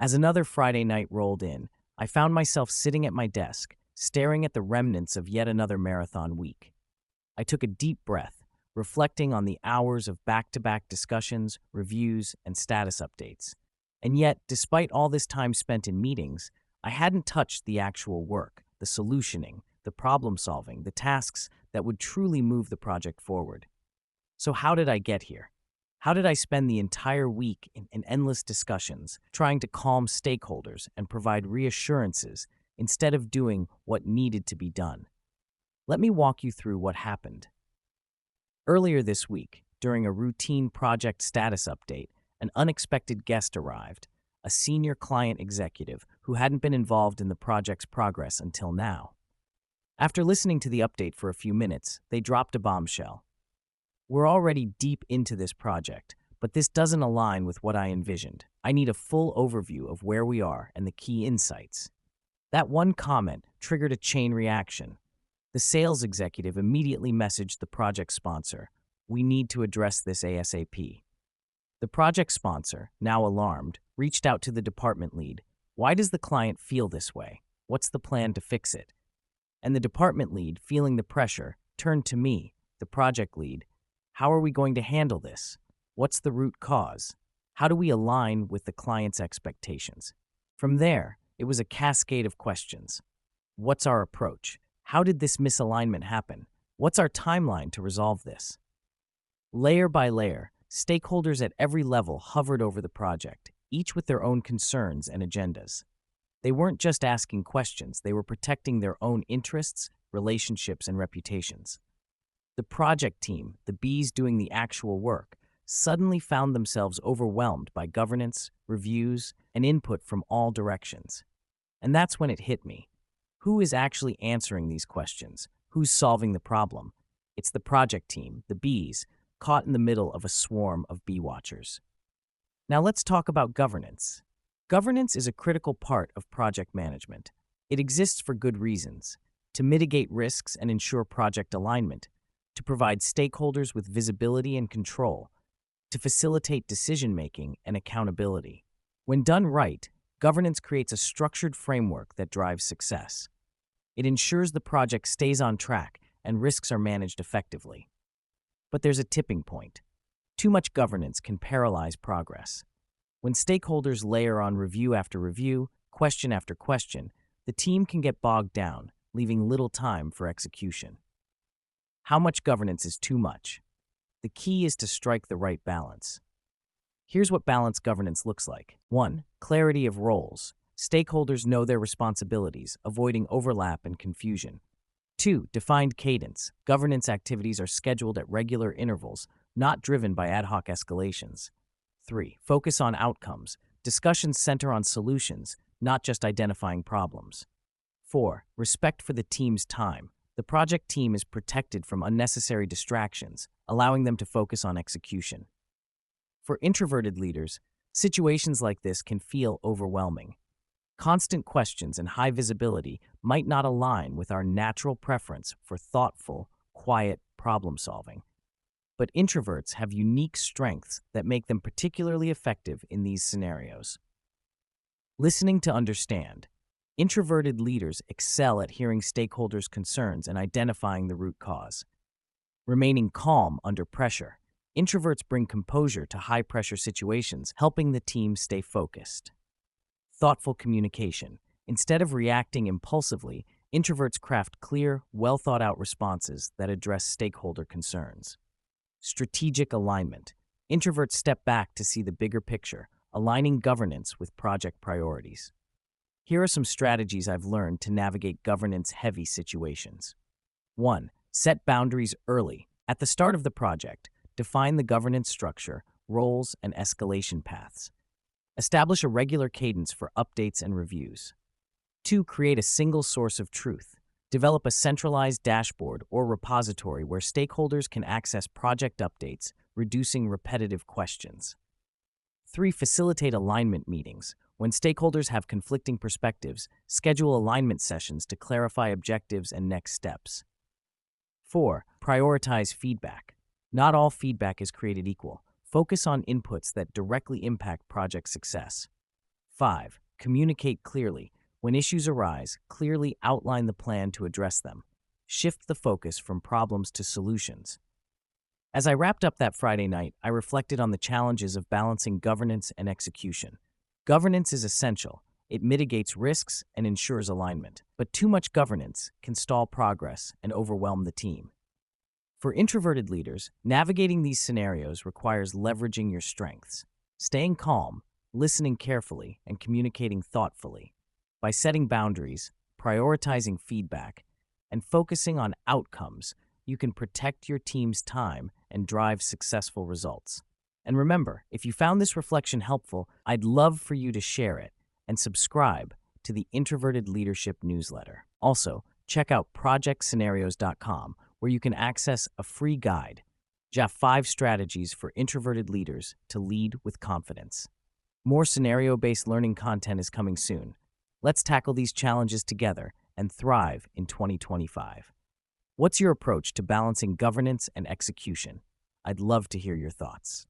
As another Friday night rolled in, I found myself sitting at my desk, staring at the remnants of yet another marathon week. I took a deep breath, reflecting on the hours of back-to-back discussions, reviews, and status updates. And yet, despite all this time spent in meetings, I hadn't touched the actual work, the solutioning, the problem-solving, the tasks that would truly move the project forward. So how did I get here? How did I spend the entire week in endless discussions, trying to calm stakeholders and provide reassurances instead of doing what needed to be done? Let me walk you through what happened. Earlier this week, during a routine project status update, an unexpected guest arrived, a senior client executive who hadn't been involved in the project's progress until now. After listening to the update for a few minutes, they dropped a bombshell. "We're already deep into this project, but this doesn't align with what I envisioned. I need a full overview of where we are and the key insights." That one comment triggered a chain reaction. The sales executive immediately messaged the project sponsor, "We need to address this ASAP." The project sponsor, now alarmed, reached out to the department lead. "Why does the client feel this way? What's the plan to fix it?" And the department lead, feeling the pressure, turned to me, the project lead. "How are we going to handle this? What's the root cause? How do we align with the client's expectations?" From there, it was a cascade of questions. What's our approach? How did this misalignment happen? What's our timeline to resolve this? Layer by layer, stakeholders at every level hovered over the project, each with their own concerns and agendas. They weren't just asking questions, they were protecting their own interests, relationships, and reputations. The project team, the bees doing the actual work, suddenly found themselves overwhelmed by governance, reviews, and input from all directions. And that's when it hit me. Who is actually answering these questions? Who's solving the problem? It's the project team, the bees, caught in the middle of a swarm of bee watchers. Now let's talk about governance. Governance is a critical part of project management. It exists for good reasons: to mitigate risks and ensure project alignment, to provide stakeholders with visibility and control, to facilitate decision-making and accountability. When done right, governance creates a structured framework that drives success. It ensures the project stays on track and risks are managed effectively. But there's a tipping point. Too much governance can paralyze progress. When stakeholders layer on review after review, question after question, the team can get bogged down, leaving little time for execution. How much governance is too much? The key is to strike the right balance. Here's what balanced governance looks like. 1. Clarity of roles. Stakeholders know their responsibilities, avoiding overlap and confusion. 2. Defined cadence. Governance activities are scheduled at regular intervals, not driven by ad hoc escalations. 3. Focus on outcomes. Discussions center on solutions, not just identifying problems. 4. Respect for the team's time. The project team is protected from unnecessary distractions, allowing them to focus on execution. For introverted leaders, situations like this can feel overwhelming. Constant questions and high visibility might not align with our natural preference for thoughtful, quiet problem-solving. But introverts have unique strengths that make them particularly effective in these scenarios. Listening to understand. Introverted leaders excel at hearing stakeholders' concerns and identifying the root cause. Remaining calm under pressure. Introverts bring composure to high-pressure situations, helping the team stay focused. Thoughtful communication. Instead of reacting impulsively, introverts craft clear, well-thought-out responses that address stakeholder concerns. Strategic alignment. Introverts step back to see the bigger picture, aligning governance with project priorities. Here are some strategies I've learned to navigate governance-heavy situations. 1. Set boundaries early. At the start of the project, define the governance structure, roles, and escalation paths. Establish a regular cadence for updates and reviews. 2. Create a single source of truth. Develop a centralized dashboard or repository where stakeholders can access project updates, reducing repetitive questions. 3. Facilitate alignment meetings. When stakeholders have conflicting perspectives, schedule alignment sessions to clarify objectives and next steps. 4. Prioritize feedback. Not all feedback is created equal. Focus on inputs that directly impact project success. 5. Communicate clearly. When issues arise, clearly outline the plan to address them. Shift the focus from problems to solutions. As I wrapped up that Friday night, I reflected on the challenges of balancing governance and execution. Governance is essential. It mitigates risks and ensures alignment. But too much governance can stall progress and overwhelm the team. For introverted leaders, navigating these scenarios requires leveraging your strengths, staying calm, listening carefully, and communicating thoughtfully. By setting boundaries, prioritizing feedback, and focusing on outcomes, you can protect your team's time and drive successful results. And remember, if you found this reflection helpful, I'd love for you to share it and subscribe to the Introverted Leadership newsletter. Also, check out projectscenarios.com, where you can access a free guide, 5 strategies for introverted leaders to lead with confidence. More scenario-based learning content is coming soon. Let's tackle these challenges together and thrive in 2025. What's your approach to balancing governance and execution? I'd love to hear your thoughts.